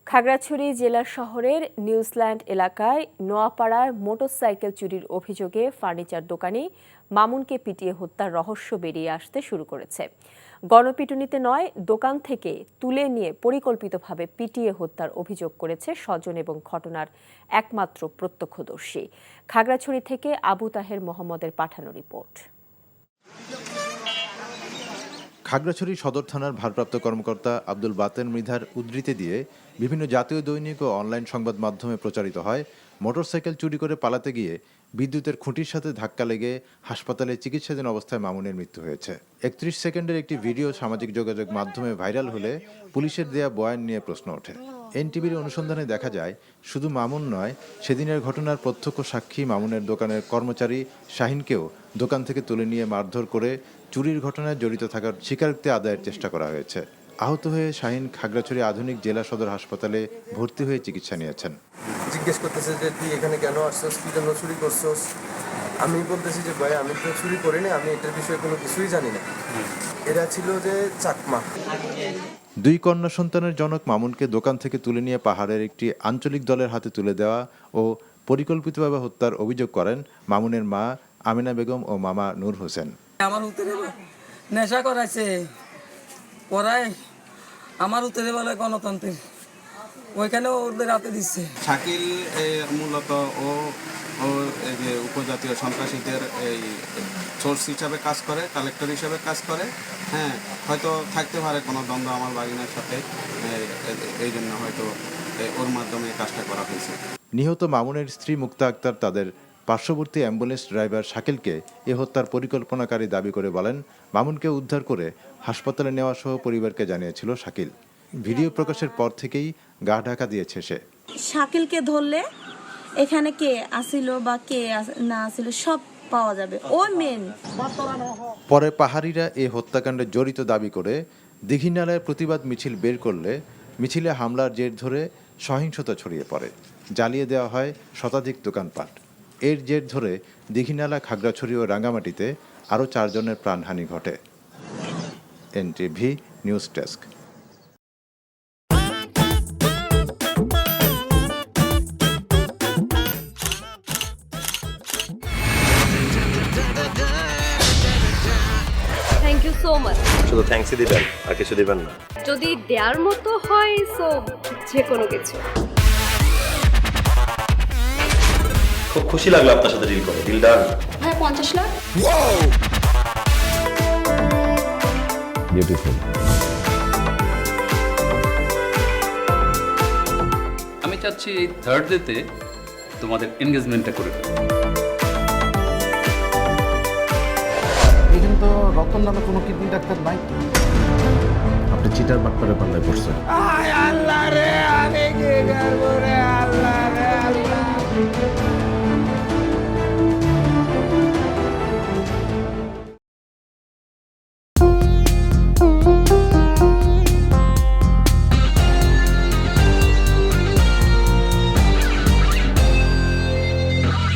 খাগড়াছড়ি জেলা শহরের নিউজিল্যান্ড এলাকায় নোয়াপাড়ায় মোটরসাইকেল চুরির অভিযোগে ফার্নিচার দোকানি মামুনকে পিটিয়ে হত্যার রহস্য বেরিয়ে আসতে শুরু করেছে। গণপিটুনিতে নয়, দোকান থেকে তুলে নিয়ে পরিকল্পিতভাবে পিটিয়ে হত্যার অভিযোগ করেছে স্বজন এবং ঘটনার একমাত্র প্রত্যক্ষদর্শী। খাগড়াছড়ি থেকে আবু তাহের মোহাম্মদের পাঠানো রিপোর্ট। খাগড়াছড়ি সদর থানার ভারপ্রাপ্ত কর্মকর্তা আব্দুল বাতেন মৃধার উদ্ধৃতি দিয়ে বিভিন্ন জাতীয় দৈনিক ও অনলাইন সংবাদ মাধ্যমে প্রচারিত হয়, মোটরসাইকেল চুরি করে পালাতে গিয়ে বিদ্যুতের খুঁটির সাথে ধাক্কা লেগে হাসপাতালে চিকিৎসাধীন অবস্থায় মামুনের মৃত্যু হয়েছে। 31 সেকেন্ডের একটি ভিডিও সামাজিক যোগাযোগ মাধ্যমে ভাইরাল হলে পুলিশের দেয়া বয়ান নিয়ে প্রশ্ন ওঠে। এনটিভির অনুসন্ধানে দেখা যায়, শুধু মামুন নয়, সেদিনের ঘটনার প্রত্যক্ষ সাক্ষী মামুনের দোকানের কর্মচারী শাহিনকেও দোকান থেকে তুলে নিয়ে মারধর করে চুরির ঘটনায় জড়িত থাকার স্বীকারোক্তি আদায়ের চেষ্টা করা হয়েছে। আহত হয়ে শাহিন খাগড়াছড়ি আধুনিক জেলা সদর হাসপাতালে ভর্তি হয়ে চিকিৎসা নিয়েছেন। জিজ্ঞেস করতেছে যে তুই এখানে কেন আসছস, কি জন্য চুরি করছস। আমি বলতেছি যে ভাই আমি তো চুরি করিনি, আমি এটার বিষয়ে কোনো কিছুই জানি না। এরা ছিল যে চাকমা। 2 কন্যা সন্তানের জনক মামুনকে দোকান থেকে তুলে নিয়ে পাহাড়ের একটি আঞ্চলিক দলের হাতে তুলে দেওয়া ও পরিকল্পিতভাবে হত্যার অভিযোগ করেন মামুনের মা আমিনা বেগম ও মামা নূর হোসেন। আমার উত্তরে নেশা করাইছে, পড়ায় আমার উত্তরে বলে গণতন্ত্রের, ওইখানে ওদের হাতে দিচ্ছে। শাকিল মূলত ও যে উপজাতীয় সন্ত্রাসীদের এই সোর্স হিসাবে কাজ করে, কালেক্টর হিসাবে কাজ করে। হ্যাঁ, হয়তো থাকতে পারে কোনো দ্বন্দ্ব আমার বাগিনার সাথে, এই জন্য হয়তো ওর মাধ্যমে কাজটা করা হয়েছে। নিহত মামুনের স্ত্রী মুক্তা আক্তার তাদের পার্শ্ববর্তী অ্যাম্বুলেন্স ড্রাইভার শাকিলকে এ হত্যার পরিকল্পনাকারী দাবি করে বলেন, মামুনকে উদ্ধার করে হাসপাতালে নেওয়া সহ পরিবারকে জানিয়েছিল শাকিল। ভিডিও প্রকাশের পর থেকেই গা ঢাকা দিয়েছে সে। শাকিলকে ধরলে এখানে কে আসিল বা কে না আসিল সব পাওয়া যাবে, ও মেন। পরে পাহাড়িরা এই হত্যাকাণ্ডে জড়িত দাবি করে দীঘিনালায় প্রতিবাদ মিছিল বের করলে মিছিলে হামলার জের ধরে সহিংসতা ছড়িয়ে পড়ে, জ্বালিয়ে দেওয়া হয় শতাধিক দোকানপাট। এর জের ধরে দীঘিনালা, খাগড়াছড়ি ও রাঙ্গামাটিতে আরও 4 জনের প্রাণহানি ঘটে। NTV news desk. Thank you so much. শুধু থ্যাঙ্কসই দিবেন আর কিছু দিবেন না? যদি দেওয়ার মতো হয় সো যে কোনো কিছু। খুব খুশি লাগলো আপনার সাথে ডিল করে। Deal done. হ্যাঁ, 50 লাখ। বিউটিফুল। আমি চাচ্ছি এই থার্ড ডেতে তোমাদের এনগেজমেন্টটা করে ফেলো। এখানে তো রতন নামে কোনো কিডনি ডাক্তার নাই। আপনি চিটার বাটপারে পাল্লায় পড়ছেন।